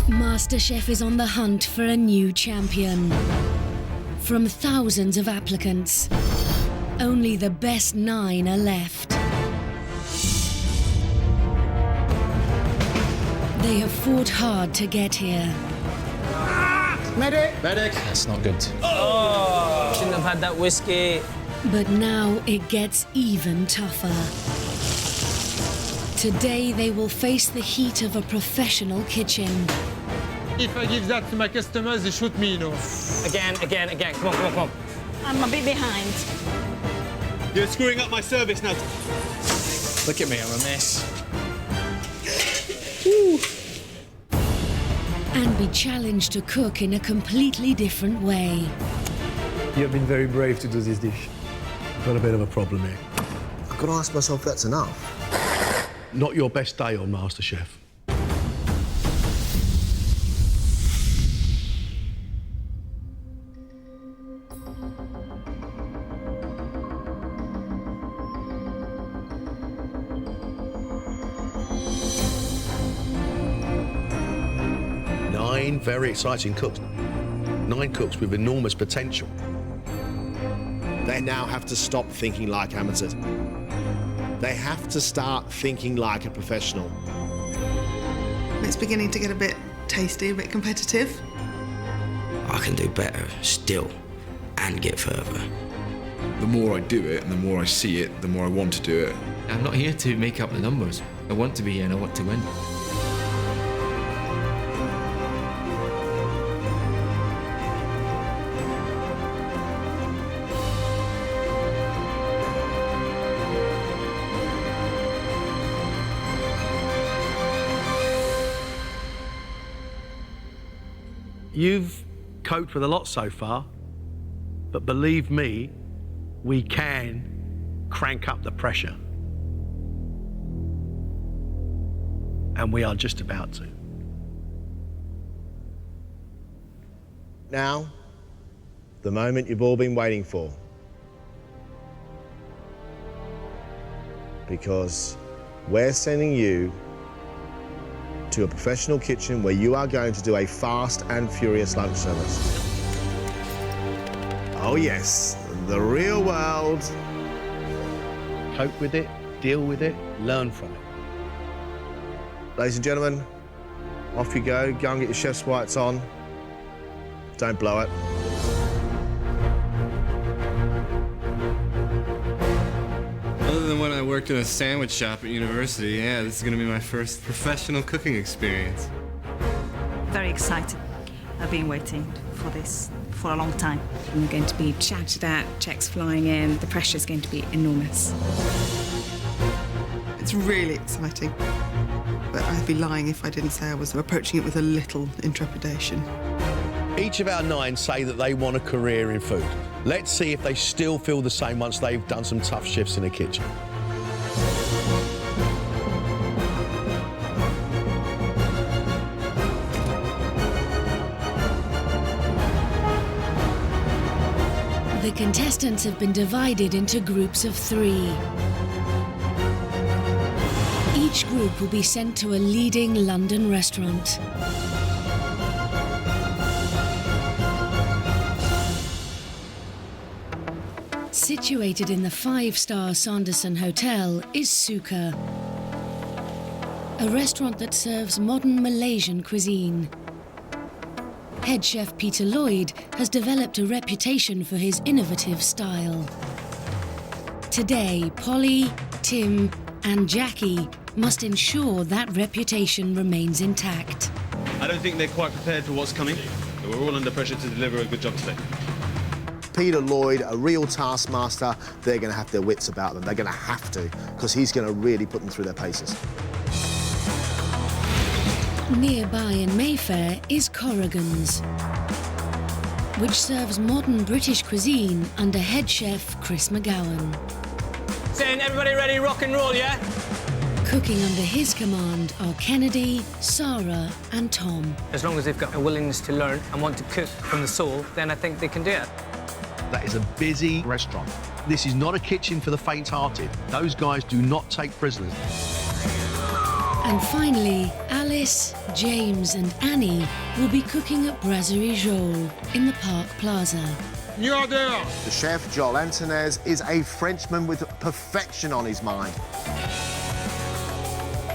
MasterChef is on the hunt for a new champion. From thousands of applicants, only the best 9 are left. They have fought hard to get here. Medic! Medic! That's not good. Oh! Shouldn't have had that whiskey. But now it gets even tougher. Today they will face the heat of a professional kitchen. If I give that to my customers, they shoot me, you know. Again. Come on. I'm a bit behind. You're screwing up my service now. Look at me, I'm a mess. And be challenged to cook in a completely different way. You've been very brave to do this dish. Got a bit of a problem here. I've got to ask myself if that's enough. Not your best day on MasterChef. Nine very exciting cooks. 9 cooks with enormous potential. They now have to stop thinking like amateurs. They have to start thinking like a professional. It's beginning to get a bit tasty, a bit competitive. I can do better still and get further. The more I do it and the more I see it, the more I want to do it. I'm not here to make up the numbers. I want to be here and I want to win. You've coped with a lot so far, but believe me, we can crank up the pressure. And we are just about to. Now, the moment you've all been waiting for. Because we're sending you to a professional kitchen where you are going to do a fast and furious lunch service. Oh yes, the real world. Cope with it, deal with it, learn from it. Ladies and gentlemen, off you go. Go and get your chef's whites on. Don't blow it. Other than when I worked in a sandwich shop at university, yeah, this is going to be my first professional cooking experience. Very excited. I've been waiting for this for a long time. We're going to be shouted at, checks flying in, the pressure's going to be enormous. It's really exciting. But I'd be lying if I didn't say I was approaching it with a little intrepidation. Each of our 9 say that they want a career in food. Let's see if they still feel the same once they've done some tough shifts in the kitchen. The contestants have been divided into groups of 3. Each group will be sent to a leading London restaurant. Situated in the 5-star Sanderson Hotel is Suka, a restaurant that serves modern Malaysian cuisine. Head chef Peter Lloyd has developed a reputation for his innovative style. Today, Polly, Tim, and Jackie must ensure that reputation remains intact. I don't think they're quite prepared for what's coming. We're all under pressure to deliver a good job today. Peter Lloyd, a real taskmaster, they're going to have their wits about them. They're going to have to, because he's going to really put them through their paces. Nearby in Mayfair is Corgan's, which serves modern British cuisine under head chef Chris McGowan. Saying everybody ready, rock and roll, yeah? Cooking under his command are Kennedy, Sarah and Tom. As long as they've got a willingness to learn and want to cook from the soul, then I think they can do it. That is a busy restaurant. This is not a kitchen for the faint-hearted. Those guys do not take prisoners. And finally, Alice, James and Annie will be cooking at Brazzer Jool in the Park Plaza. New order! The chef, Joel Antonez, is a Frenchman with perfection on his mind.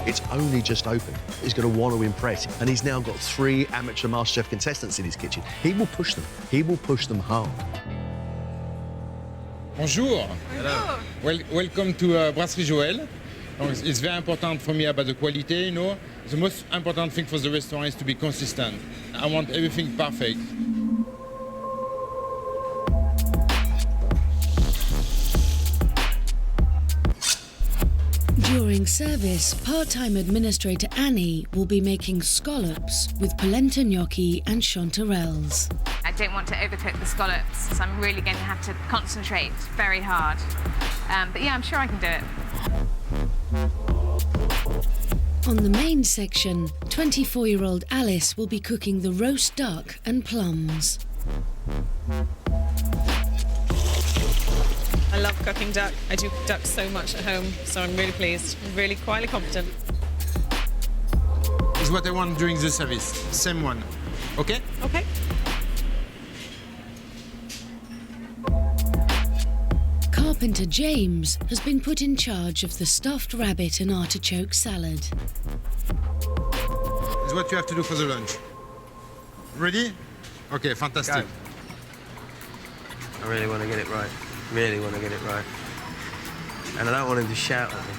It's only just opened. He's going to want to impress. And he's now got 3 amateur MasterChef contestants in his kitchen. He will push them. He will push them hard. Bonjour. Hello. Welcome to Brasserie Jool. It's very important for me about the quality, you know. The most important thing for the restaurant is to be consistent. I want everything perfect. During service, part-time administrator Annie will be making scallops with polenta gnocchi and chanterelles. I don't want to overcook the scallops, so I'm really going to have to concentrate very hard. But yeah, I'm sure I can do it. On the main section, 24-year-old Alice will be cooking the roast duck and plums. I love cooking duck. I do duck so much at home, so I'm really pleased. I'm really quietly competent. This is what I want during the service. Same one. Okay? Okay. Carpenter James has been put in charge of the stuffed rabbit and artichoke salad. This is what you have to do for the lunch. Ready? Okay, fantastic. Go. I really want to get it right. Really want to get it right. And I don't want him to shout at me.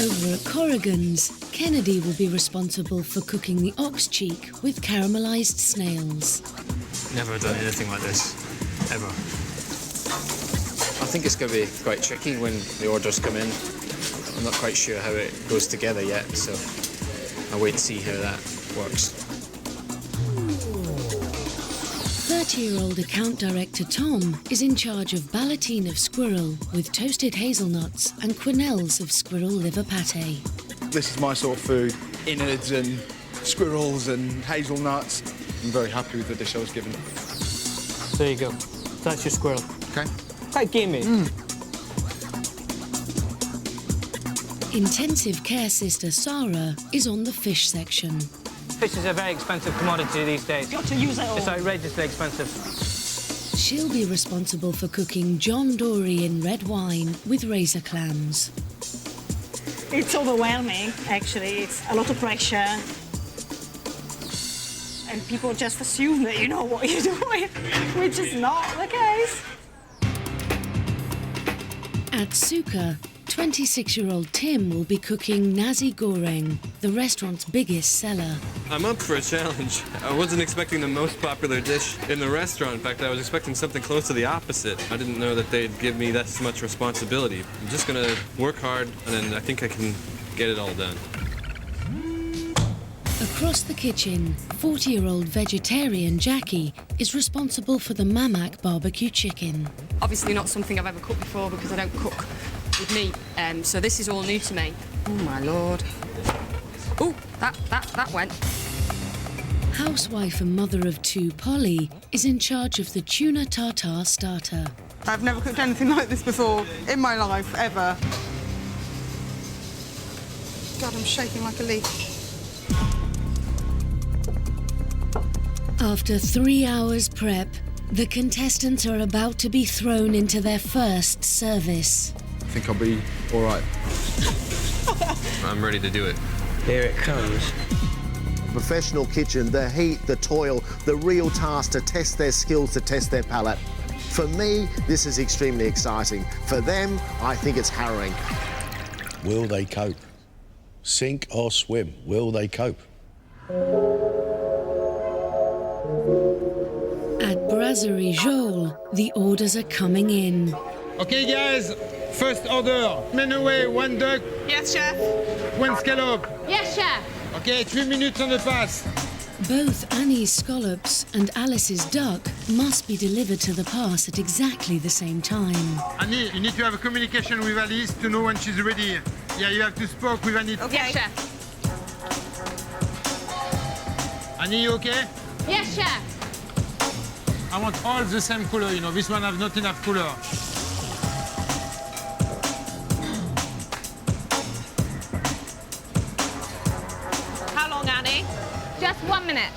Over at Corgan's, Kennedy will be responsible for cooking the ox cheek with caramelised snails. Never done anything like this, ever. I think it's going to be quite tricky when the orders come in. I'm not quite sure how it goes together yet, so I'll wait to see how that works. 30-year-old account director Tom is in charge of ballotine of squirrel with toasted hazelnuts and quenelles of squirrel liver pate. This is my sort of food. Innards and squirrels and hazelnuts. I'm very happy with the dish I was given. There you go. That's your squirrel. Okay. Quite gamey. Intensive care sister Sarah is on the fish section. Fish is a very expensive commodity these days. Got to use it all. It's outrageously expensive. She'll be responsible for cooking John Dory in red wine with razor clams. It's overwhelming, actually. It's a lot of pressure. And people just assume that you know what you're doing, which is not the case. At Suka, 26-year-old Tim will be cooking nasi goreng, the restaurant's biggest seller. I'm up for a challenge. I wasn't expecting the most popular dish in the restaurant. In fact, I was expecting something close to the opposite. I didn't know that they'd give me this much responsibility. I'm just gonna work hard, and then I think I can get it all done. Across the kitchen, 40-year-old vegetarian Jackie is responsible for the Mamak barbecue chicken. Obviously not something I've ever cooked before because I don't cook with meat, so this is all new to me. Oh my lord. Oh, that went. Housewife and mother of 2 Polly is in charge of the tuna tartare starter. I've never cooked anything like this before in my life, ever. God, I'm shaking like a leaf. After 3 hours prep, the contestants are about to be thrown into their first service. I think I'll be all right. I'm ready to do it. Here it comes. Professional kitchen, the heat, the toil, the real task to test their skills, to test their palate. For me, this is extremely exciting. For them, I think it's harrowing. Will they cope? Sink or swim? Will they cope? At Brazzer Jool, the orders are coming in. Okay, guys, first order. Men away, 1 duck. Yes, chef. 1 scallop. Yes, chef. Okay, 3 minutes on the pass. Both Annie's scallops and Alice's duck must be delivered to the pass at exactly the same time. Annie, you need to have a communication with Alice to know when she's ready. Yeah, you have to speak with Annie. Okay. Yes, chef. Annie, you okay? Yes, chef. I want all the same color, you know. This one has not enough color. Just 1 minute.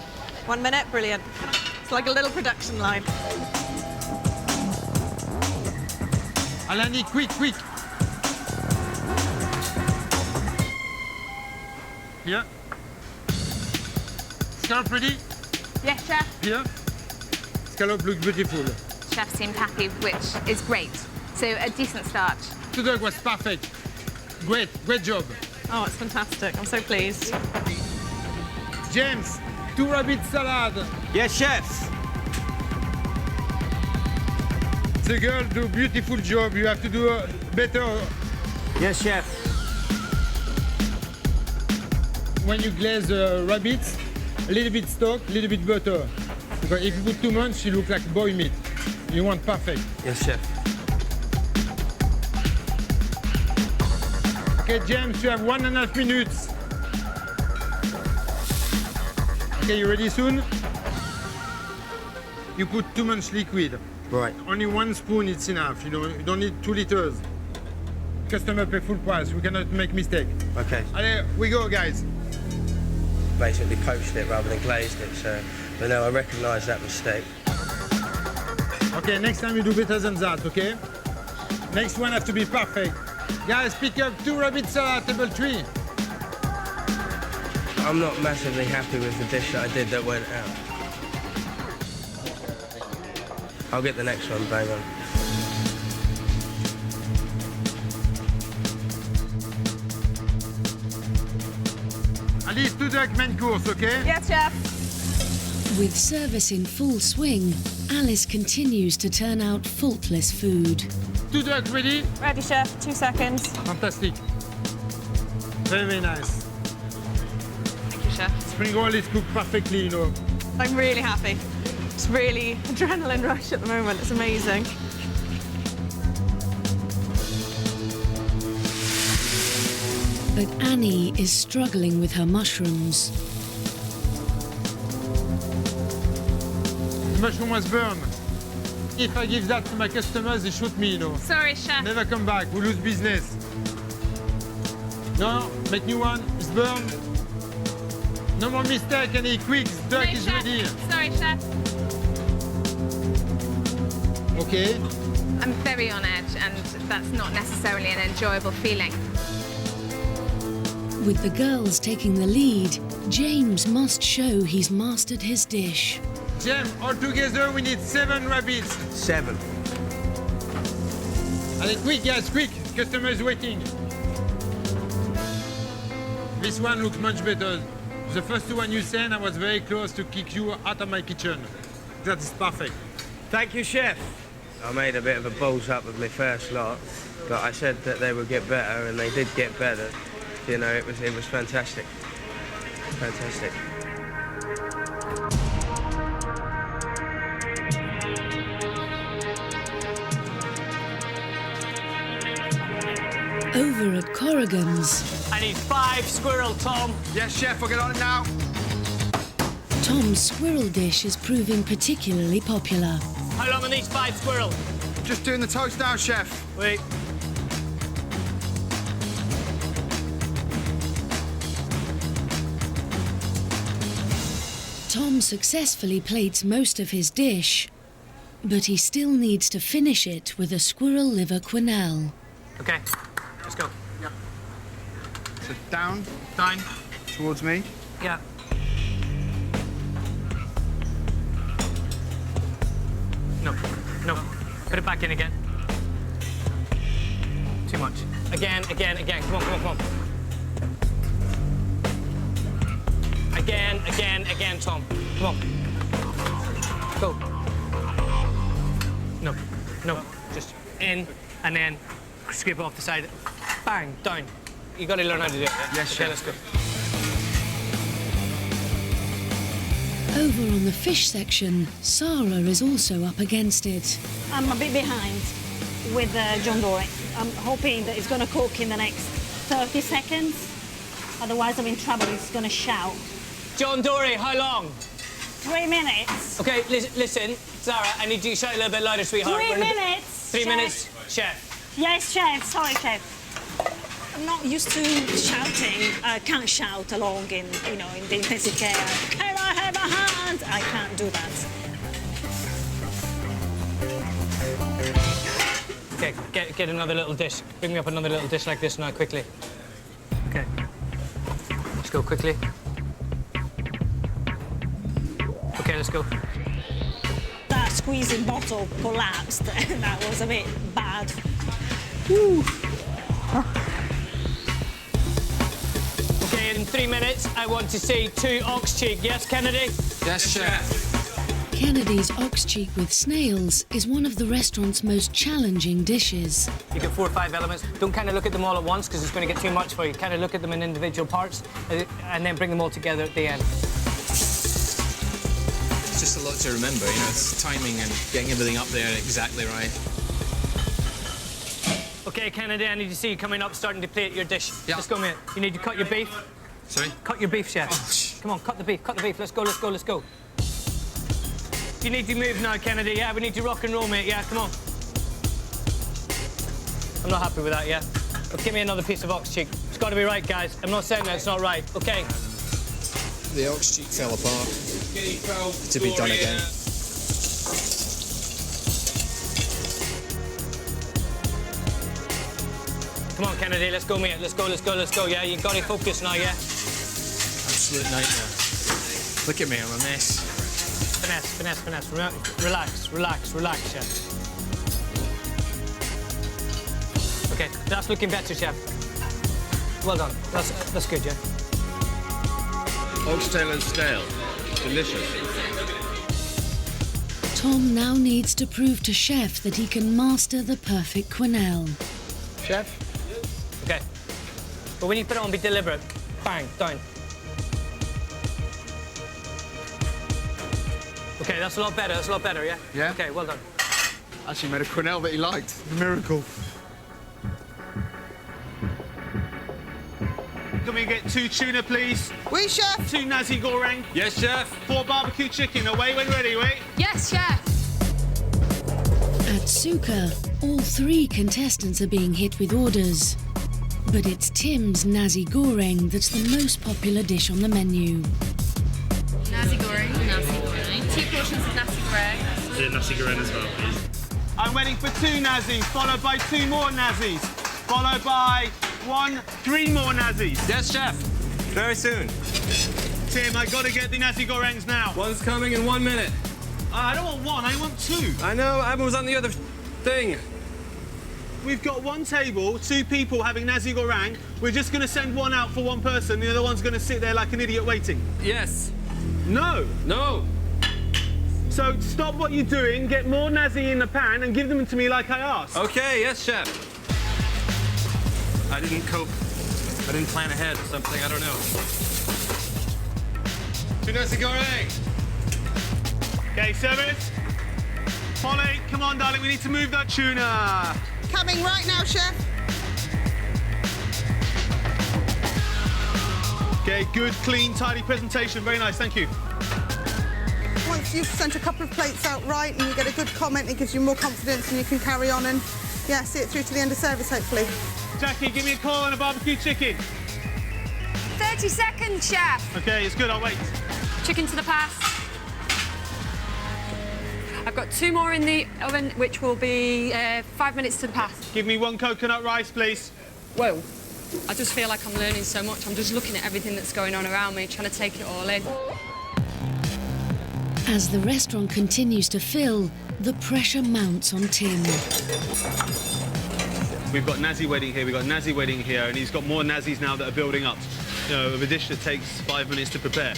1 minute, brilliant. It's like a little production line. Alani, quick, quick. Here. Scallop ready? Yes, chef. Here. Scallop looks beautiful. Chef seemed happy, which is great. So a decent start. The dog was perfect. Great, great job. Oh, it's fantastic. I'm so pleased. James, 2 rabbit salad. Yes, chef. The girl do beautiful job. You have to do better. Yes, chef. When you glaze rabbits, a little bit stock, a little bit butter. Because if you put too much, she look like boy meat. You want perfect. Yes, chef. Okay, James, you have 1.5 minutes. Okay, you ready soon? You put too much liquid. Right. Only 1 spoon, it's enough. You know, you don't need 2 liters. Customer pay full price. We cannot make mistake. Okay. Allez, we go, guys. Basically poached it rather than glazed it, so... But no, I recognise that mistake. Okay, next time you do better than that, okay? Next one has to be perfect. Guys, pick up 2 rabbit salad, table 3. I'm not massively happy with the dish that I did that went out. I'll get the next one, bang on. Alice, 2 duck main course, okay? Yes, chef. With service in full swing, Alice continues to turn out faultless food. 2 duck ready? Ready, chef. 2 seconds. Fantastic. Very, very nice. Thank you, chef. Spring roll is cooked perfectly, you know. I'm really happy. It's really adrenaline rush at the moment. It's amazing. But Annie is struggling with her mushrooms. The mushroom was burned. If I give that to my customers, they shoot me, you know. Sorry, chef. Never come back. We lose business. No, make new one. It's burned. No more mistake, Annie. Quick, duck is chef. ready. Sorry, chef. Okay. I'm very on edge, and that's not necessarily an enjoyable feeling. With the girls taking the lead, James must show he's mastered his dish. James, all together we need 7 rabbits. 7. Allez, quick, guys, quick. Customer is waiting. This one looks much better. The first one you sent, I was very close to kick you out of my kitchen. That is perfect. Thank you, chef. I made a bit of a balls up with my first lot, but I said that they would get better, and they did get better. You know, it was fantastic. Fantastic. Over at Corrigan's, I need 5 squirrel, Tom. Yes, chef, I'll get on it now. Tom's squirrel dish is proving particularly popular. How long are these 5 squirrel? Just doing the toast now, chef. Wait. Tom successfully plates most of his dish, but he still needs to finish it with a squirrel liver quenelle. Okay, let's go. Yeah. So down. Down. Towards me. Yeah. No, no. Put it back in again. Too much. Again, again, again. Come on, come on, come on. Again, again, again, Tom. Come on. Go. No, no. Just in and then scrape it off the side. Bang, down. You got to learn how to do it. Yes, okay, chef. let's go. Over on the fish section, Sarah is also up against it. I'm a bit behind with John Dory. I'm hoping that it's going to cook in the next 30 seconds. Otherwise, I'm in trouble. He's going to shout. John Dory, how long? 3 minutes. Okay, listen, Zara, I need you to shout a little bit louder, sweetheart. 3 minutes. 3 chef. minutes, chef. Yes, chef. Sorry, chef. I'm not used to shouting. I can't shout along in, in the intensive care. Can I have a hand? I can't do that. Okay, get another little dish. Bring me up another little dish like this now, quickly. Okay. Let's go quickly. Okay, let's go. That squeezing bottle collapsed. That was a bit bad. Woo. Okay, in 3 minutes, I want to see 2 ox cheek. Yes, Kennedy? Yes, chef. Kennedy's ox cheek with snails is one of the restaurant's most challenging dishes. You get 4 or 5 elements. Don't kind of look at them all at once because it's going to get too much for you. Kind of look at them in individual parts and then bring them all together at the end. It's just a lot to remember, it's timing and getting everything up there exactly right. Okay, Kennedy, I need to see you coming up, starting to plate your dish. Yeah. Let's go, mate. You need to cut your beef. Sorry? Cut your beef, chef. Oh, come on, cut the beef, cut the beef. Let's go, let's go, let's go. You need to move now, Kennedy. Yeah, we need to rock and roll, mate. Yeah, come on. I'm not happy with that, yeah? But give me another piece of ox cheek. It's got to be right, guys. I'm not saying that it's not right. Okay. The ox cheek fell apart. To be done again. Come on, Kennedy, let's go, mate. Let's go, let's go, let's go. Yeah, you've got to focus now, yeah? Absolute nightmare. Look at me, I'm a mess. Finesse, finesse, finesse. Relax, relax, relax, chef. OK, that's looking better, chef. Well done. That's good, yeah? Oxtail and snail. Delicious. Tom now needs to prove to Chef that he can master the perfect quenelle. Chef? OK. But when you put it on, be deliberate. Bang, down. OK, that's a lot better. That's a lot better, yeah? Yeah? OK, well done. Actually made a quenelle that he liked. A miracle. Can we get 2 tuna, please? Oui, chef. 2 nasi goreng. Yes, chef. 4 barbecue chicken. Away when ready, wait. Yes, chef. At Suka, all 3 contestants are being hit with orders. But it's Tim's nasi goreng that's the most popular dish on the menu. Nasi goreng. Nasi goreng. 2 portions of nasi goreng. Do nasi goreng as well, please. I'm waiting for 2 nazis, followed by 2 more nazis, followed by 3 more nazis. Yes, chef. Very soon. Tim, I gotta get the nasi gorengs now. One's coming in 1 minute. I don't want 1, I want 2. I know, I was on the other thing. We've got 1 table, 2 people having nasi goreng. We're just gonna send 1 out for 1 person. The other one's gonna sit there like an idiot waiting. Yes. No. No. So stop what you're doing, get more nasi in the pan and give them to me like I asked. Okay, yes, chef. I didn't cope. I didn't plan ahead or something, I don't know. 2 nasi goreng. Okay, service. Polly, come on, darling, we need to move that tuna. Coming right now, chef. Okay, good, clean, tidy presentation. Very nice, thank you. Once you've sent a couple of plates out right and you get a good comment, it gives you more confidence and you can carry on and, yeah, see it through to the end of service, hopefully. Jackie, give me a call on a barbecue chicken. 30 seconds, chef. Okay, it's good, I'll wait. Chicken to the pass. I've got 2 more in the oven, which will be 5 minutes to the pass. Give me 1 coconut rice, please. Whoa. I just feel like I'm learning so much. I'm just looking at everything that's going on around me, trying to take it all in. As the restaurant continues to fill, the pressure mounts on Tim. We've got nasi wedding here, we've got nasi wedding here, and he's got more nazis now that are building up. You know, of a dish that takes 5 minutes to prepare.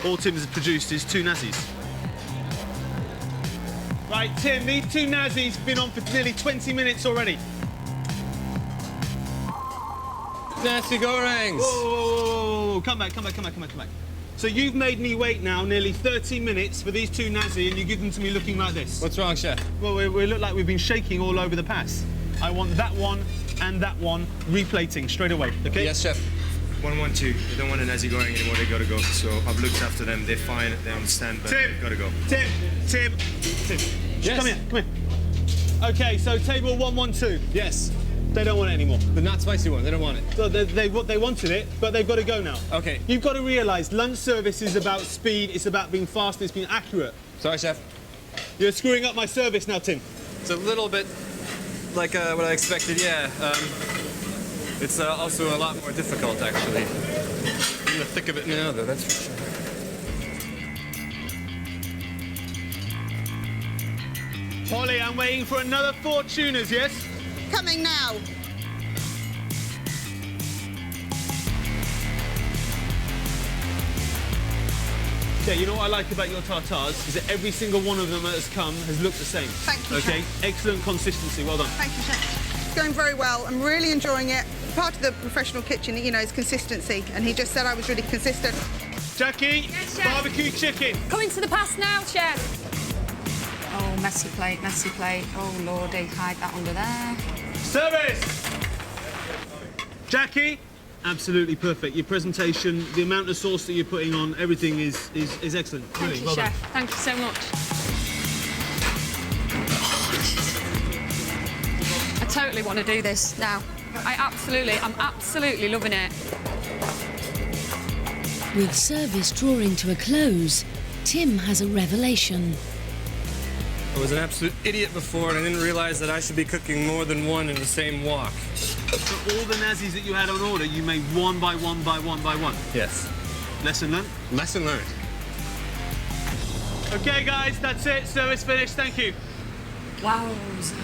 All Tim has produced is 2 nazis. Right, Tim, these 2 nazis have been on for nearly 20 minutes already. Nasi gorengs. Whoa, whoa, whoa, whoa. Come back. So you've made me wait now nearly 30 minutes for these 2 nazi, and you give them to me looking like this. What's wrong, chef? Well, we look like we've been shaking all over the pass. I want that one and that one replating straight away, OK? Yes, chef. 112. They don't want a nasi goreng anymore, they gotta go. So I've looked after them, they're fine, they understand, but Tim, they gotta go. Tim. Yes. Come here. OK, so table 112. Yes. They don't want it anymore. The not spicy one, they don't want it. So they wanted it, but they've got to go now. Okay. You've got to realise lunch service is about speed, it's about being fast, it's being accurate. Sorry, chef. You're screwing up my service now, Tim. It's a little bit like what I expected, yeah. It's also a lot more difficult, actually. I'm in the thick of it now, though, that's for sure. Holly, I'm waiting for another 4 tunas, yes? Coming now. Okay, you know what I like about your tartars is that every single one of them that has come has looked the same. Thank you, Okay, chef. excellent consistency, well done. Thank you, chef. It's going very well. I'm really enjoying it. Part of the professional kitchen, you know, is consistency, and he just said I was really consistent. Jackie, yes, chef. barbecue chicken. Coming to the pass now, chef. Oh, messy plate, messy plate. Oh, lordy, hide that under there. Service! Jackie, absolutely perfect. Your presentation, the amount of sauce that you're putting on, everything is excellent. Thank Really, you, well chef. done. Thank you so much. I totally want to do this now. I'm absolutely loving it. With service drawing to a close, Tim has a revelation. I was an absolute idiot before, and I didn't realize that I should be cooking more than one in the same wok. So all the nazis that you had on order, you made one by one by one by one? Yes. Lesson learned? Lesson learned. Okay, guys, that's it. Service finished. Thank you. Wowza.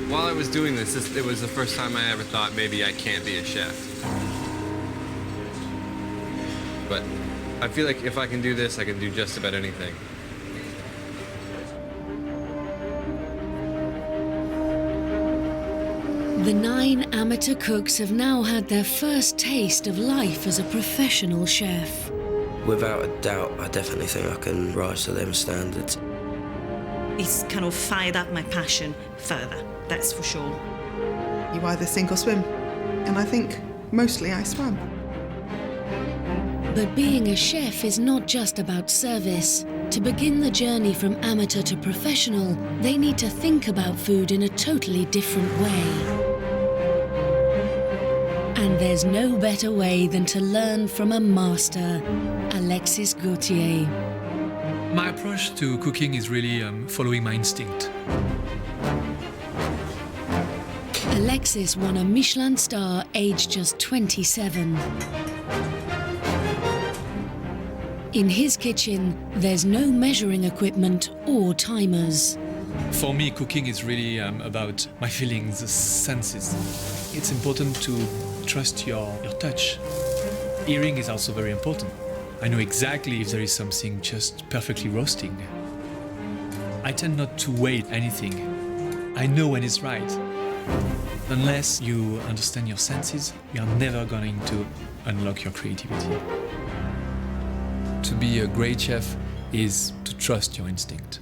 While I was doing this, it was the first time I ever thought maybe I can't be a chef. But I feel like if I can do this, I can do just about anything. The 9 amateur cooks have now had their first taste of life as a professional chef. Without a doubt, I definitely think I can rise to them standards. It's kind of fired up my passion further, that's for sure. You either sink or swim, and I think mostly I swam. But being a chef is not just about service. To begin the journey from amateur to professional, they need to think about food in a totally different way. And there's no better way than to learn from a master, Alexis Gauthier. My approach to cooking is really following my instinct. Alexis won a Michelin star aged just 27. In his kitchen, there's no measuring equipment or timers. For me, cooking is really about my feelings, the senses. It's important to trust your touch. Hearing is also very important. I know exactly if there is something just perfectly roasting. I tend not to wait anything. I know when it's right. Unless you understand your senses, you are never going to unlock your creativity. To be a great chef is to trust your instinct.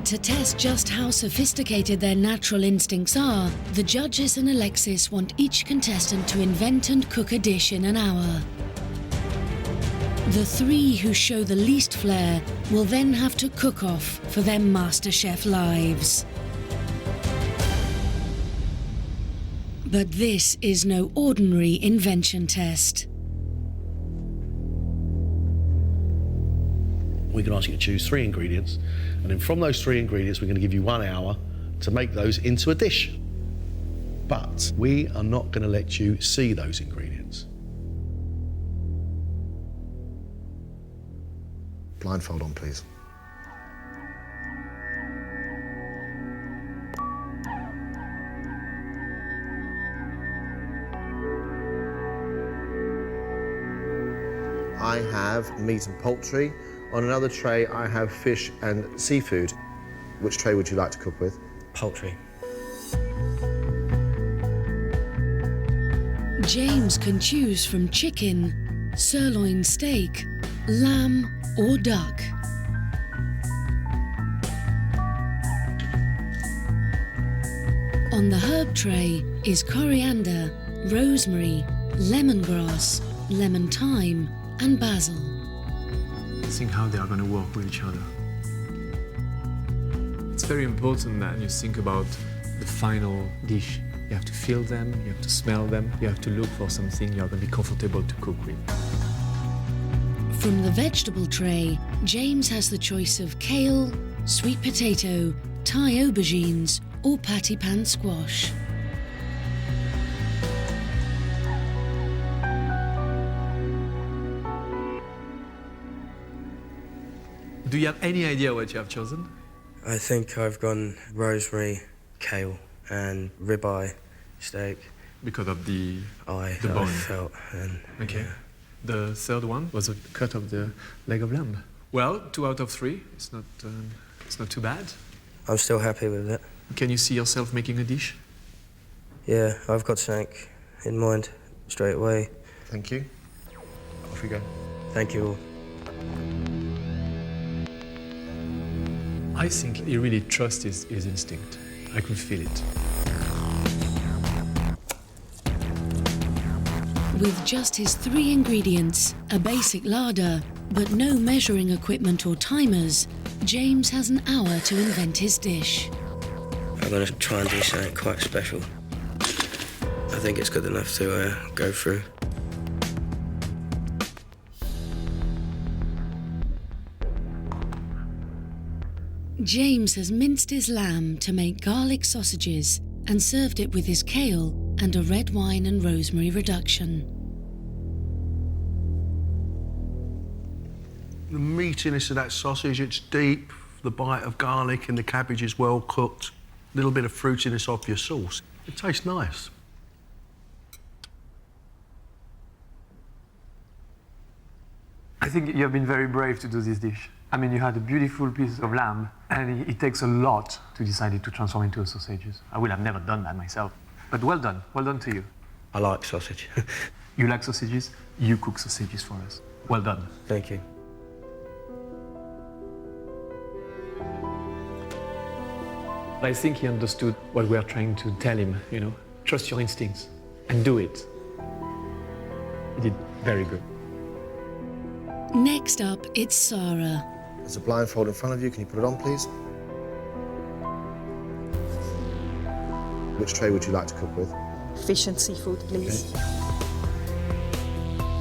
To test just how sophisticated their natural instincts are, the judges and Alexis want each contestant to invent and cook a dish in an hour. The 3 who show the least flair will then have to cook off for their MasterChef lives. But this is no ordinary invention test. We're going to ask you to choose 3 ingredients, and then from those 3 ingredients, we're going to give you 1 hour to make those into a dish. But we are not going to let you see those ingredients. Blindfold on, please. I have meat and poultry. On another tray, I have fish and seafood. Which tray would you like to cook with? Poultry. James can choose from chicken, sirloin steak, lamb or duck. On the herb tray is coriander, rosemary, lemongrass, lemon thyme and basil. think how they are going to work with each other. It's very important that you think about the final dish. You have to feel them, you have to smell them, you have to look for something you're going to be comfortable to cook with. From the vegetable tray, James has the choice of kale, sweet potato, Thai aubergines, or patty pan squash. Do you have any idea what you have chosen? I think I've gone rosemary, kale, and ribeye steak. Because of the eye the that bone. I felt. And, Okay. The third one was a cut of the leg of lamb. Well, 2 out of 3. It's not too bad. I'm still happy with it. Can you see yourself making a dish? Yeah, I've got something in mind straight away. Thank you. Off you go. Thank you all. I think he really trusts his instinct. I could feel it. With just his 3 ingredients, a basic larder, but no measuring equipment or timers, James has an hour to invent his dish. I'm going to try and do something quite special. I think it's good enough to go through. James has minced his lamb to make garlic sausages and served it with his kale and a red wine and rosemary reduction. The meatiness of that sausage, it's deep. The bite of garlic and the cabbage is well cooked. A little bit of fruitiness off your sauce. It tastes nice. I think you have been very brave to do this dish. I mean, you had a beautiful piece of lamb, and it takes a lot to decide it to transform into sausages. I would have never done that myself. But well done to you. I like sausage. You like sausages, you cook sausages for us. Well done. Thank you. I think he understood what we are trying to tell him, you know. Trust your instincts and do it. He did very good. Next up, it's Sarah. There's a blindfold in front of you. Can you put it on, please? Which tray would you like to cook with? Fish and seafood, please.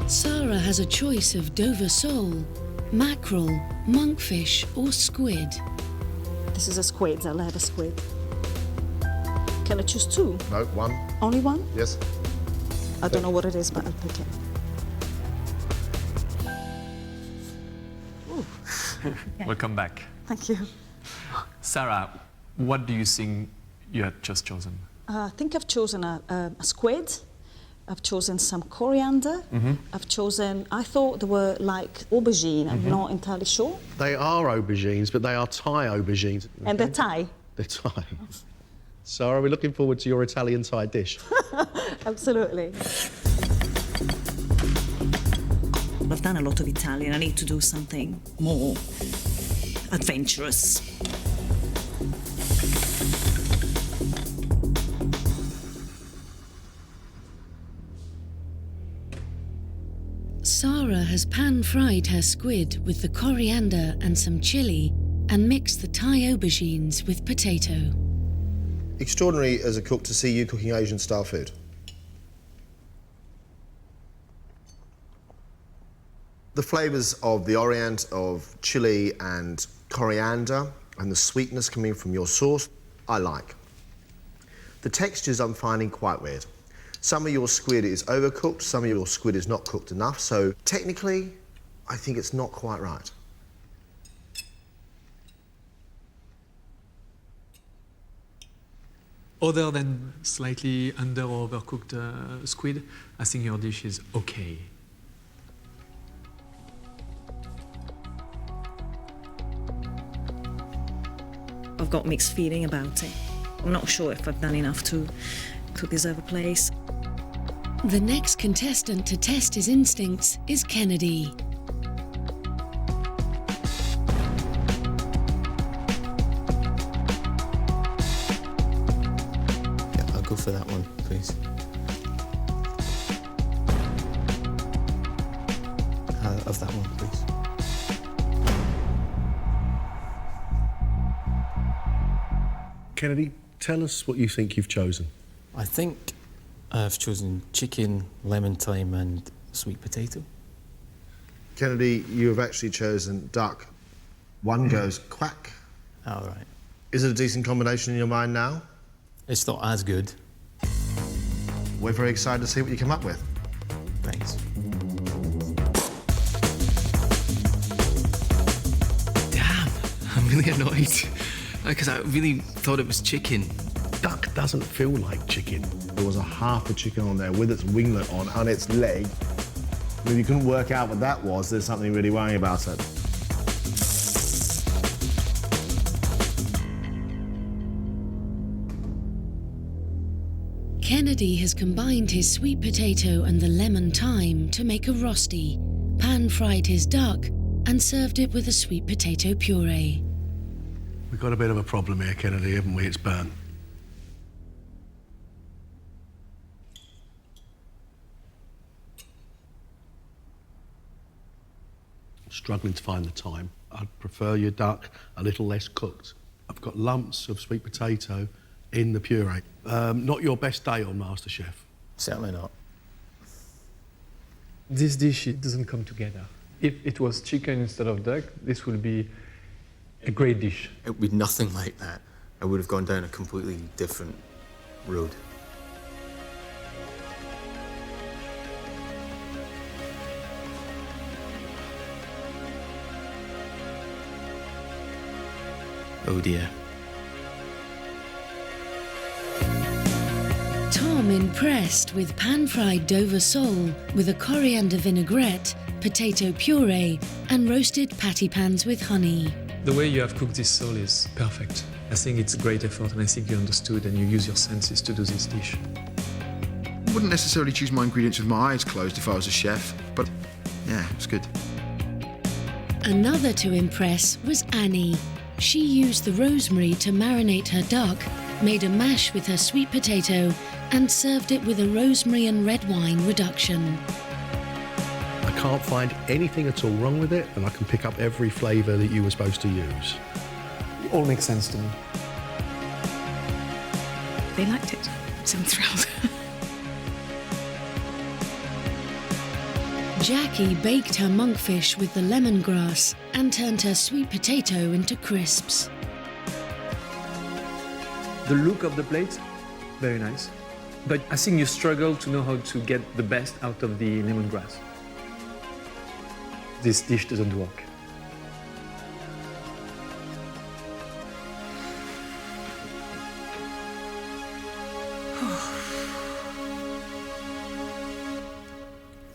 Sarah has a choice of Dover sole, mackerel, monkfish, or squid. This is a squid. I'll have a squid. Can I choose 2? No, 1. Only 1? Yes. I don't know what it is, but I'll pick it. Welcome back. Thank you. Sarah, what do you think you had just chosen? I think I've chosen a squid. I've chosen some coriander. I've chosen, I thought they were like aubergine. I'm not entirely sure. They are aubergines, but they are Thai aubergines. And they're Thai. They're Thai. Sarah, we're looking forward to your Italian Thai dish. Absolutely. I've done a lot of Italian. I need to do something more adventurous. Sarah has pan-fried her squid with the coriander and some chilli and mixed the Thai aubergines with potato. Extraordinary as a cook to see you cooking Asian-style food. The flavours of the orient, of chilli and coriander, and the sweetness coming from your sauce, I like. The textures I'm finding quite weird. Some of your squid is overcooked, some of your squid is not cooked enough, so technically, I think it's not quite right. Other than slightly under or overcooked squid, I think your dish is okay. I've got mixed feeling about it. I'm not sure if I've done enough to deserve a place. The next contestant to test his instincts is Kennedy. Yeah, I'll go for that one, please. Of that one, please. Kennedy, tell us what you think you've chosen. I think I've chosen chicken, lemon thyme and sweet potato. Kennedy, you have actually chosen duck. One goes quack. All right. Is it a decent combination in your mind now? It's not as good. We're very excited to see what you come up with. Thanks. Damn, I'm really annoyed because I really thought it was chicken. Duck doesn't feel like chicken. There was a half a chicken on there with its winglet on and its leg. If you couldn't work out what that was, there's something really worrying about it. Kennedy has combined his sweet potato and the lemon thyme to make a rosti, pan-fried his duck, and served it with a sweet potato puree. We've got a bit of a problem here, Kennedy, haven't we? It's burnt. Struggling to find the time. I'd prefer your duck a little less cooked. I've got lumps of sweet potato in the puree. Not your best day on MasterChef. Certainly not. This dish, it doesn't come together. If it was chicken instead of duck, this would be a great dish. It would be nothing like that. I would have gone down a completely different road. Oh dear. Tom impressed with pan-fried Dover sole with a coriander vinaigrette, potato puree, and roasted patty pans with honey. The way you have cooked this sole is perfect. I think it's a great effort, and I think you understood and you use your senses to do this dish. I wouldn't necessarily choose my ingredients with my eyes closed if I was a chef, but yeah, it's good. Another to impress was Annie. She used the rosemary to marinate her duck, made a mash with her sweet potato, and served it with a rosemary and red wine reduction. I can't find anything at all wrong with it, and I can pick up every flavour that you were supposed to use. It all makes sense to me. They liked it, so I'm thrilled. Jackie baked her monkfish with the lemongrass and turned her sweet potato into crisps. The look of the plate, very nice. But I think you struggle to know how to get the best out of the lemongrass. This dish doesn't work.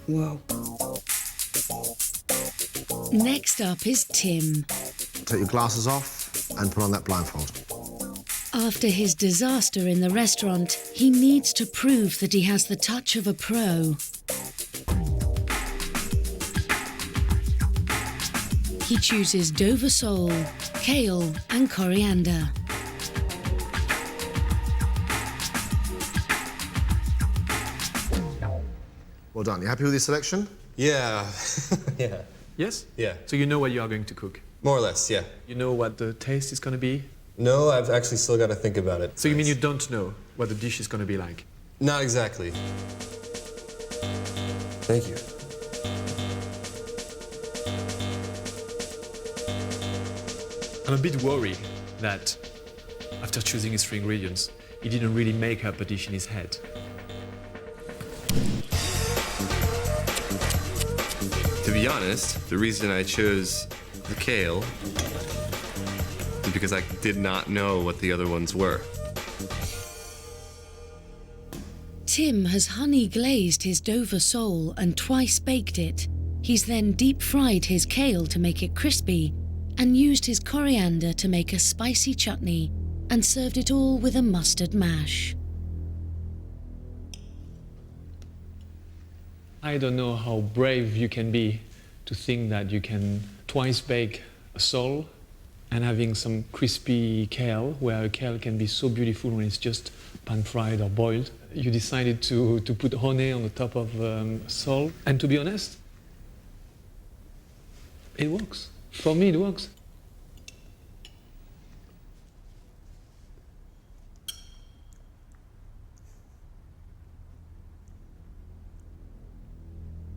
Whoa. Next up is Tim. Take your glasses off and put on that blindfold. After his disaster in the restaurant, he needs to prove that he has the touch of a pro. He chooses Dover sole, kale, and coriander. Well done. You happy with your selection? Yeah. Yeah. Yes? Yeah. So you know what you are going to cook? More or less, yeah. You know what the taste is going to be? No, I've actually still got to think about it. So you mean you don't know what the dish is going to be like? Not exactly. Thank you. I'm a bit worried that after choosing his 3 ingredients, he didn't really make up a dish in his head. To be honest, the reason I chose the kale is because I did not know what the other ones were. Tim has honey glazed his Dover sole and twice baked it. He's then deep fried his kale to make it crispy and used his coriander to make a spicy chutney and served it all with a mustard mash. I don't know how brave you can be to think that you can twice bake a sole and having some crispy kale, where a kale can be so beautiful when it's just pan-fried or boiled. You decided to put honey on the top of sole. And to be honest, it works. For me, it works.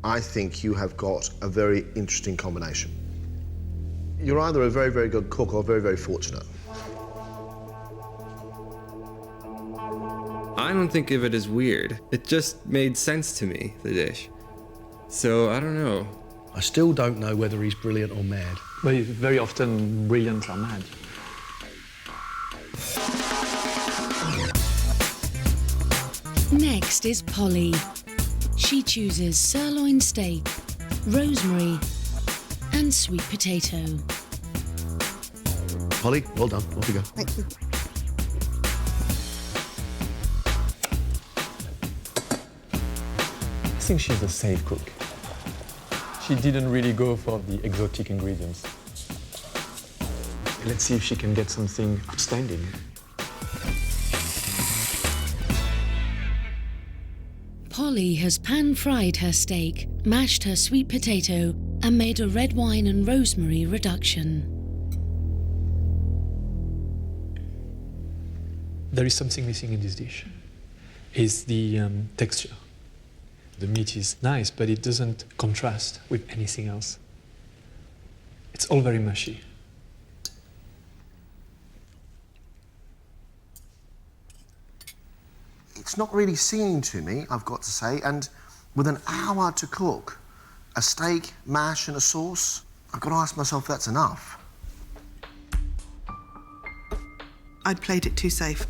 I think you have got a very interesting combination. You're either a very, very good cook or very, very fortunate. I don't think of it as weird. It just made sense to me, the dish. So, I don't know. I still don't know whether he's brilliant or mad. But he's very often brilliant or mad. Next is Polly. She chooses sirloin steak, rosemary, and sweet potato. Polly, well done. Off you go. Thank you. I think she's a safe cook. She didn't really go for the exotic ingredients. Let's see if she can get something outstanding. Polly has pan-fried her steak, mashed her sweet potato, and made a red wine and rosemary reduction. There is something missing in this dish. It's the texture. The meat is nice, but it doesn't contrast with anything else. It's all very mushy. It's not really singing to me, I've got to say, and with an hour to cook, a steak, mash and a sauce, I've got to ask myself if that's enough. I'd played it too safe.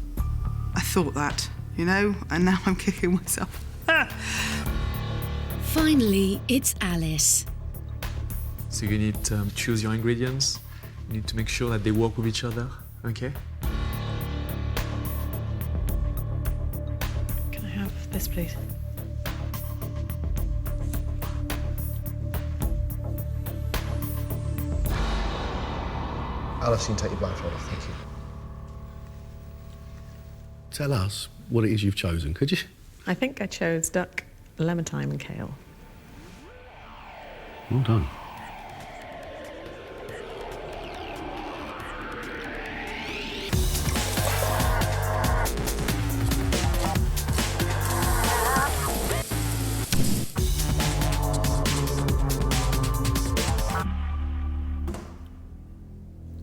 I thought that, you know, and now I'm kicking myself. Finally, it's Alice. So you need to choose your ingredients. You need to make sure that they work with each other, okay? Can I have this, please? Alice, you can take your blindfold off, thank you. Tell us what it is you've chosen, could you? I think I chose duck, lemon thyme and kale. Well done.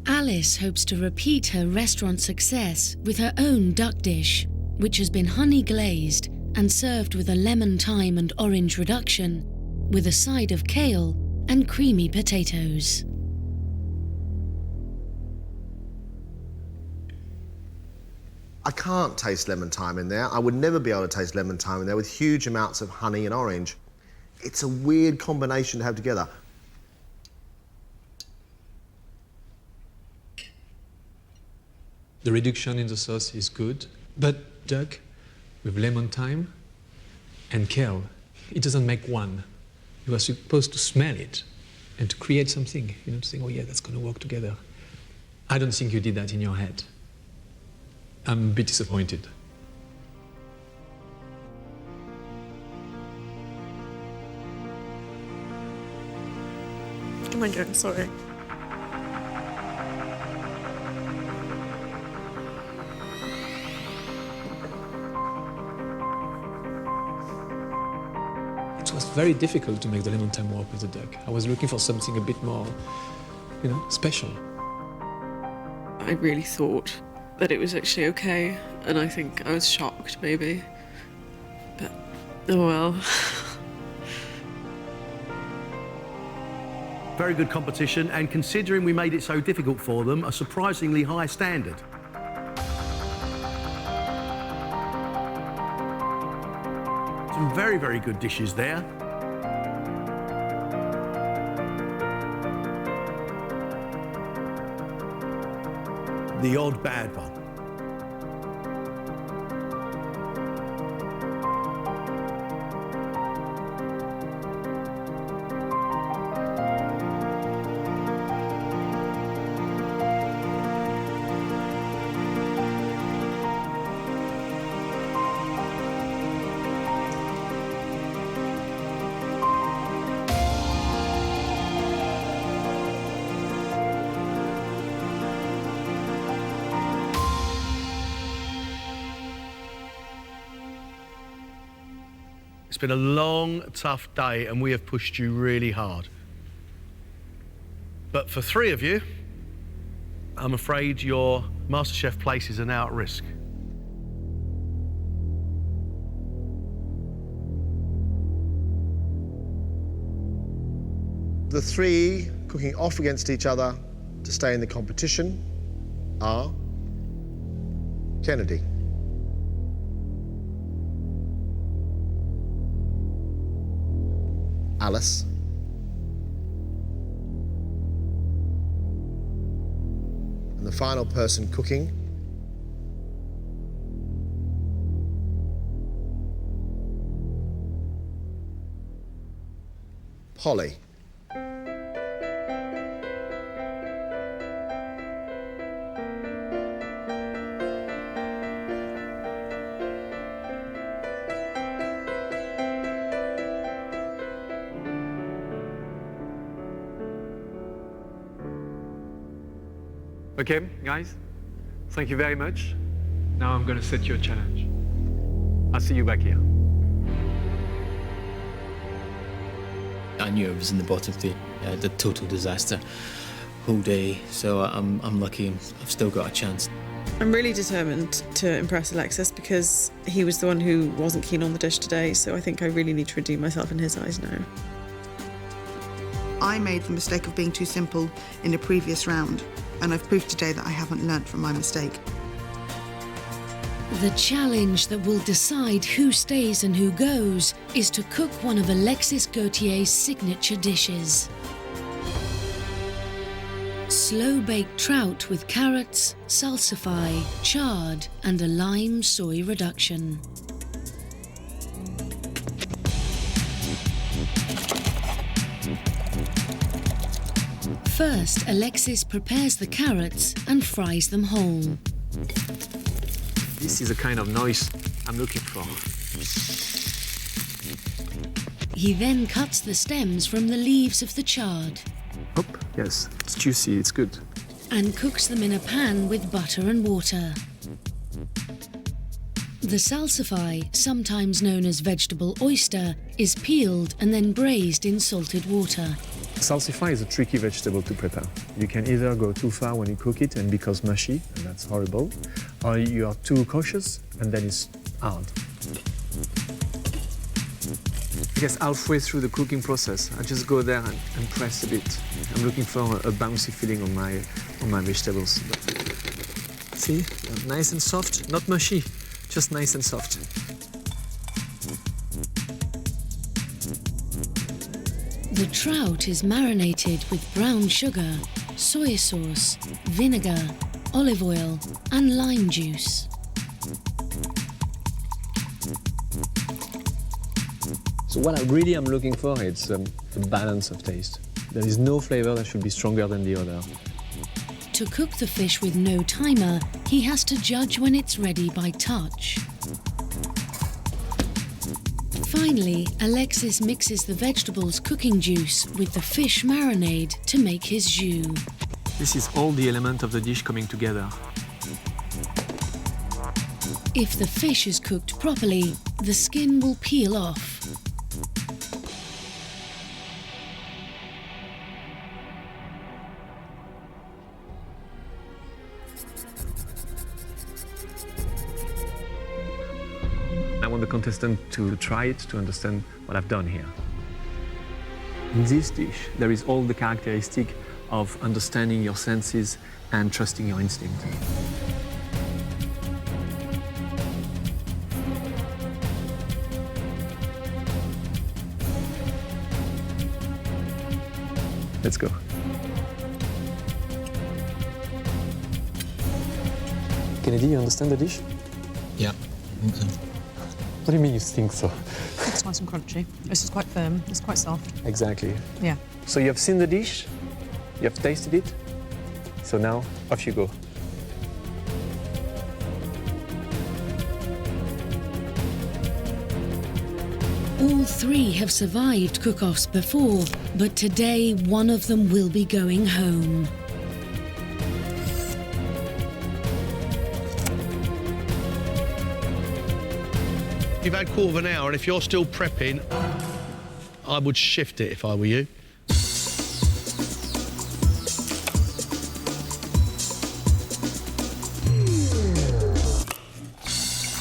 Alice hopes to repeat her restaurant success with her own duck dish, which has been honey glazed and served with a lemon thyme and orange reduction, with a side of kale and creamy potatoes. I can't taste lemon thyme in there. I would never be able to taste lemon thyme in there with huge amounts of honey and orange. It's a weird combination to have together. The reduction in the sauce is good, but duck with lemon thyme and kale, it doesn't make one. You are supposed to smell it and to create something, you know, to think, oh yeah, that's going to work together. I don't think you did that in your head. I'm a bit disappointed. Oh my God, I'm sorry. It was very difficult to make the lemon thyme work with the duck. I was looking for something a bit more, you know, special. I really thought that it was actually okay, and I think I was shocked, maybe. But, oh well. Very good competition, and considering we made it so difficult for them, a surprisingly high standard. Some very, very good dishes there. The odd bad one. It's been a long, tough day, and we have pushed you really hard. But for 3 of you, I'm afraid your MasterChef places are now at risk. The 3 cooking off against each other to stay in the competition are Kennedy, Alice, and the final person cooking, Polly. Okay, guys, thank you very much. Now I'm going to set you a challenge. I'll see you back here. I knew I was in the bottom 3. I had a total disaster whole day, so I'm lucky I've still got a chance. I'm really determined to impress Alexis because he was the one who wasn't keen on the dish today, so I think I really need to redeem myself in his eyes now. I made the mistake of being too simple in a previous round, and I've proved today that I haven't learnt from my mistake. The challenge that will decide who stays and who goes is to cook one of Alexis Gautier's signature dishes. Slow-baked trout with carrots, salsify, chard and a lime soy reduction. First, Alexis prepares the carrots and fries them whole. This is the kind of noise I'm looking for. He then cuts the stems from the leaves of the chard. Oh, yes, it's juicy, it's good. And cooks them in a pan with butter and water. The salsify, sometimes known as vegetable oyster, is peeled and then braised in salted water. Salsify is a tricky vegetable to prepare. You can either go too far when you cook it and it becomes mushy, and that's horrible, or you are too cautious and then it's hard. I guess halfway through the cooking process, I just go there and press a bit. I'm looking for a bouncy feeling on my vegetables. See, nice and soft, not mushy, just nice and soft. The trout is marinated with brown sugar, soy sauce, vinegar, olive oil and lime juice. So what I really am looking for is the balance of taste. There is no flavor that should be stronger than the other. To cook the fish with no timer, he has to judge when it's ready by touch. Finally, Alexis mixes the vegetables' cooking juice with the fish marinade to make his jus. This is all the element of the dish coming together. If the fish is cooked properly, the skin will peel off. I want the contestant to try it to understand what I've done here. In this dish, there is all the characteristic of understanding your senses and trusting your instinct. Let's go. Kennedy, you understand the dish? Yeah, I think so. What do you mean you think so? It's nice and crunchy. This is quite firm. It's quite soft. Exactly. Yeah. So you have seen the dish, you have tasted it, so now off you go. All 3 have survived cook-offs before, but today one of them will be going home. You've had quarter of an hour, and if you're still prepping, I would shift it if I were you.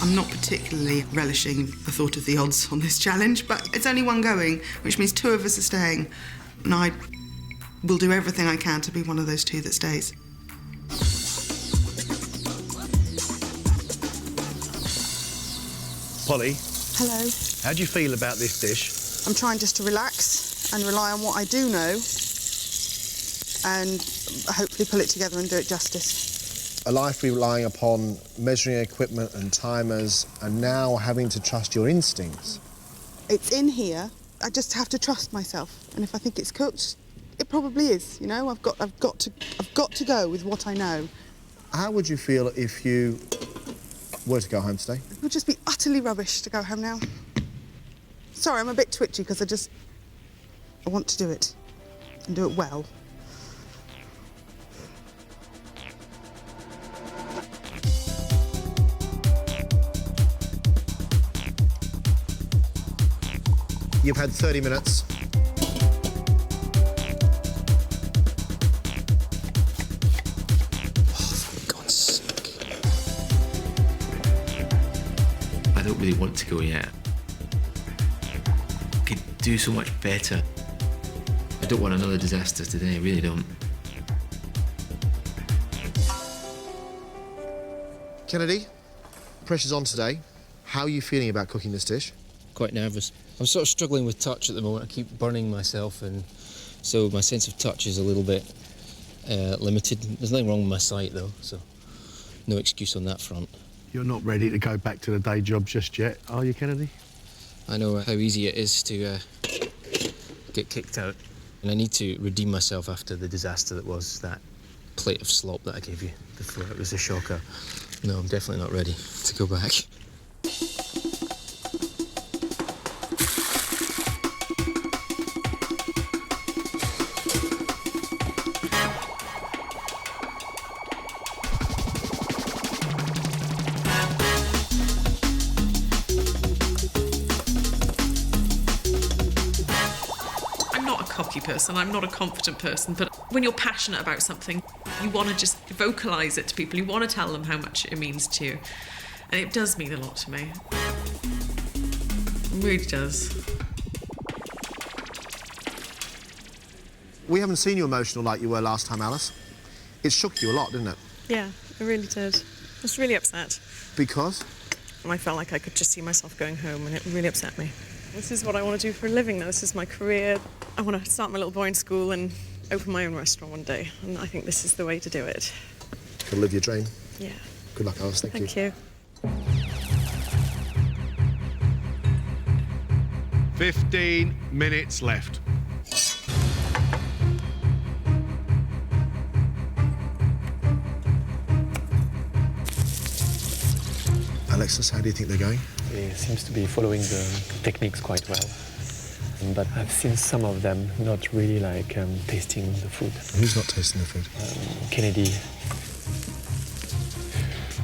I'm not particularly relishing the thought of the odds on this challenge, but it's only one going, which means 2 of us are staying, and I will do everything I can to be one of those 2 that stays. Polly. Hello. How do you feel about this dish? I'm trying just to relax and rely on what I do know and hopefully pull it together and do it justice. A life relying upon measuring equipment and timers and now having to trust your instincts. It's in here. I just have to trust myself. And if I think it's cooked, it probably is, you know? I've got to go with what I know. How would you feel if you were to go home today? It would just be utterly rubbish to go home now. Sorry, I'm a bit twitchy because I want to do it and do it well. You've had 30 minutes. I don't really want to go yet. I could do so much better. I don't want another disaster today, I really don't. Kennedy, pressure's on today. How are you feeling about cooking this dish? Quite nervous. I'm sort of struggling with touch at the moment. I keep burning myself, and so my sense of touch is a little bit limited. There's nothing wrong with my sight, though, so no excuse on that front. You're not ready to go back to the day job just yet, are you, Kennedy? I know how easy it is to get kicked out, and I need to redeem myself after the disaster that was that plate of slop that I gave you before. It was a shocker. No, I'm definitely not ready to go back. Person. I'm not a confident person, but when you're passionate about something, you want to just vocalise it to people. You want to tell them how much it means to you. And it does mean a lot to me. It really does. We haven't seen you emotional like you were last time, Alice. It shook you a lot, didn't it? Yeah, it really did. I was really upset. Because? And I felt like I could just see myself going home, and it really upset me. This is what I want to do for a living now. This is my career. I want to start my little boy in school and open my own restaurant one day. And I think this is the way to do it. You'll live your dream. Yeah. Good luck, Alice. Thank you. Thank you. 15 minutes left. Alexis, how do you think they're going? He seems to be following the techniques quite well. But I've seen some of them not really tasting the food. Who's not tasting the food? Kennedy.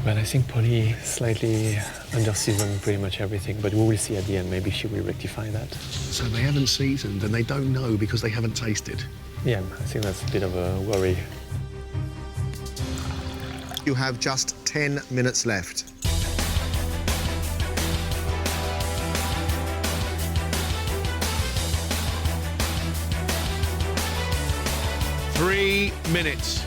Well, I think Polly slightly under-seasoned pretty much everything, but we will see at the end. Maybe she will rectify that. So they haven't seasoned and they don't know because they haven't tasted? Yeah, I think that's a bit of a worry. You have just 10 minutes left. Three minutes.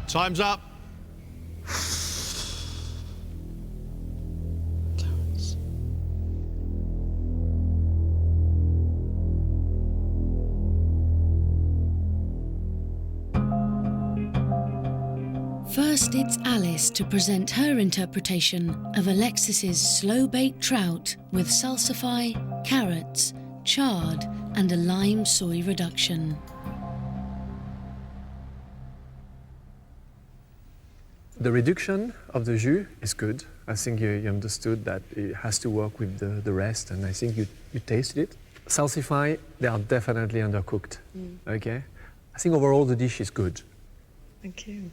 Time's up. First, it's Alice to present her interpretation of Alexis's slow-baked trout with salsify, carrots, chard, and a lime soy reduction. The reduction of the jus is good. I think you understood that it has to work with the rest, and I think you tasted it. Salsify, they are definitely undercooked, okay? I think overall the dish is good. Thank you.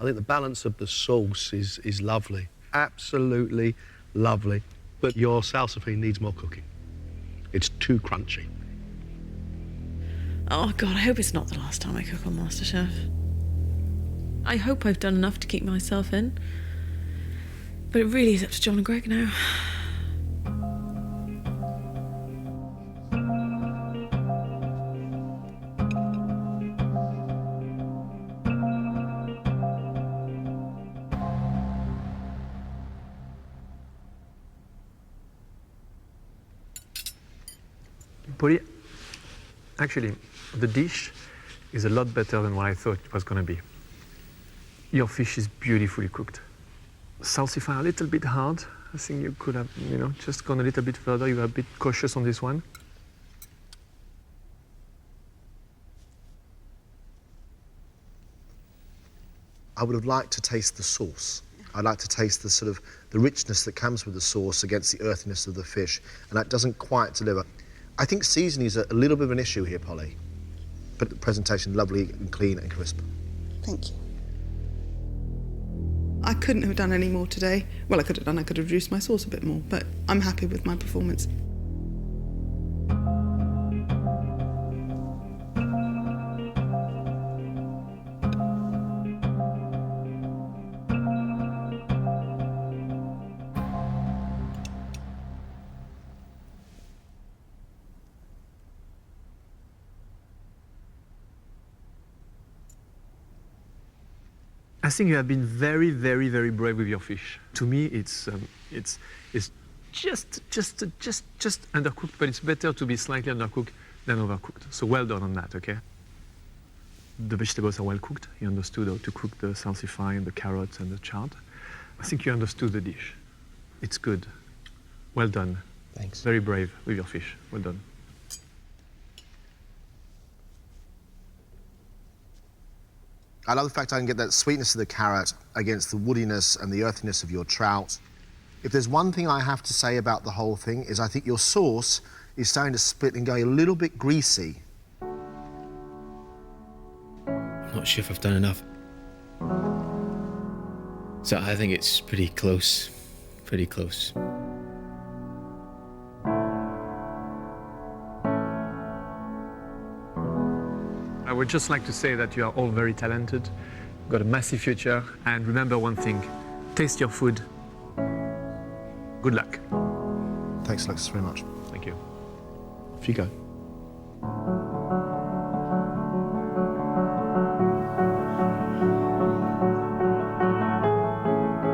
I think the balance of the sauce is lovely, absolutely lovely. But your salsify needs more cooking. It's too crunchy. Oh God, I hope it's not the last time I cook on MasterChef. I hope I've done enough to keep myself in. But it really is up to John and Greg now. Actually, the dish is a lot better than what I thought it was going to be. Your fish is beautifully cooked. Salsify a little bit hard. I think you could have, just gone a little bit further. You were a bit cautious on this one. I would have liked to taste the sauce. I'd like to taste the sort of the richness that comes with the sauce against the earthiness of the fish, and that doesn't quite deliver. I think seasoning is a little bit of an issue here, Polly, but the presentation lovely and clean and crisp. Thank you. I couldn't have done any more today. Well, I could have reduced my sauce a bit more, but I'm happy with my performance. I think you have been very, very, very brave with your fish. To me, it's just undercooked, but it's better to be slightly undercooked than overcooked. So well done on that, okay? The vegetables are well cooked. You understood how to cook the salsify and the carrots and the chard. I think you understood the dish. It's good. Well done. Thanks. Very brave with your fish. Well done. I love the fact I can get that sweetness of the carrot against the woodiness and the earthiness of your trout. If there's one thing I have to say about the whole thing is I think your sauce is starting to split and go a little bit greasy. I'm not sure if I've done enough. So I think it's pretty close. Pretty close. I would just like to say that you are all very talented, got a massive future, and remember one thing, taste your food. Good luck. Thanks, Alexis, very much. Thank you. Off you go.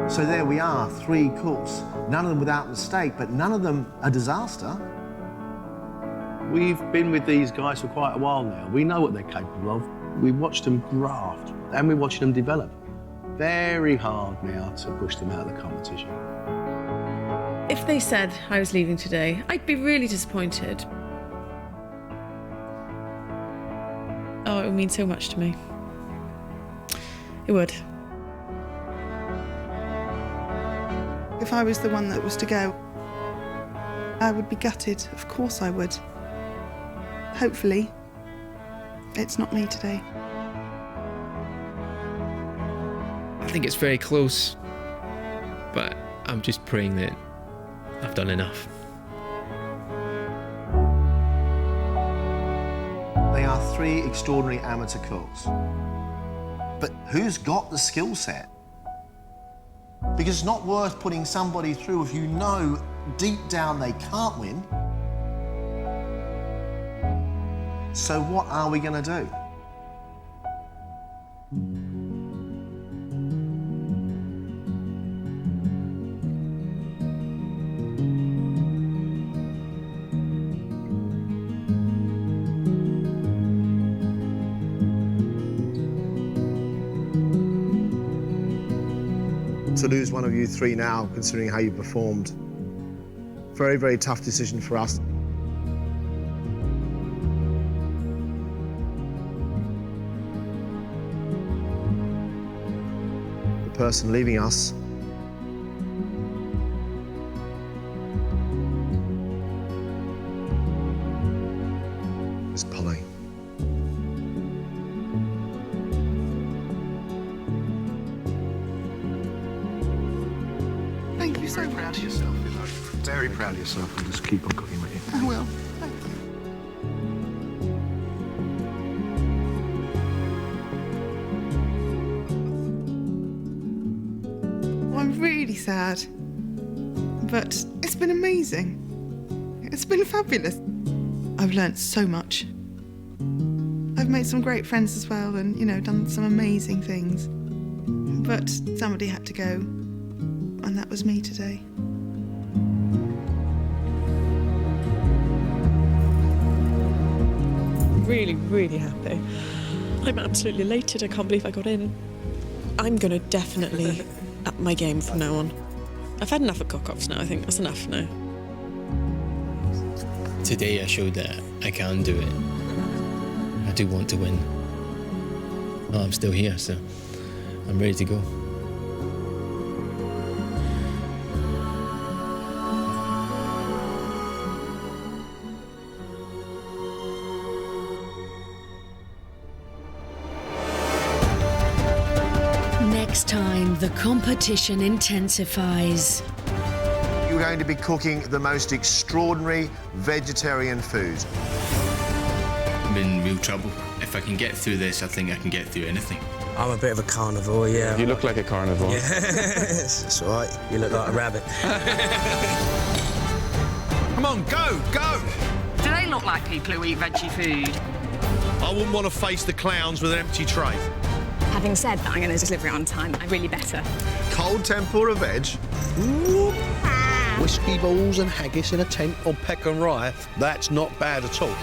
So there we are, 3 cooks, none of them without mistake, but none of them a disaster. We've been with these guys for quite a while now. We know what they're capable of. We've watched them graft, and we're watching them develop. Very hard now to push them out of the competition. If they said I was leaving today, I'd be really disappointed. Oh, it would mean so much to me. It would. If I was the one that was to go, I would be gutted. Of course I would. Hopefully, it's not me today. I think it's very close, but I'm just praying that I've done enough. They are 3 extraordinary amateur cooks. But who's got the skill set? Because it's not worth putting somebody through if you know deep down they can't win. So what are we going to do? To lose one of you 3 now, considering how you performed. Very, very tough decision for us. person leaving us is Polly. Thank you so much. Proud of yourself, you know. Very proud of yourself, and just keep on cooking with you. I will. Thank you. I'm really sad, but it's been amazing. It's been fabulous. I've learnt so much. I've made some great friends as well and, you know, done some amazing things. But somebody had to go, and that was me today. Really, really happy. I'm absolutely elated. I can't believe I got in. I'm going to definitely up my game from now on. I've had enough of cock-offs now. I think that's enough now. Today I showed that I can do it. I do want to win. Well, I'm still here, so I'm ready to go. Next time, the competition intensifies. You're going to be cooking the most extraordinary vegetarian food. I'm in real trouble. If I can get through this, I think I can get through anything. I'm a bit of a carnivore, yeah. You look like a carnivore. Yeah, that's all right. You look like a rabbit. Come on, go, go! Do they look like people who eat veggie food? I wouldn't want to face the clowns with an empty tray. Having said that, I'm going to deliver it on time. I really better. Cold tempura veg. Ooh. Whiskey balls and haggis in a tent on peck and rye. That's not bad at all.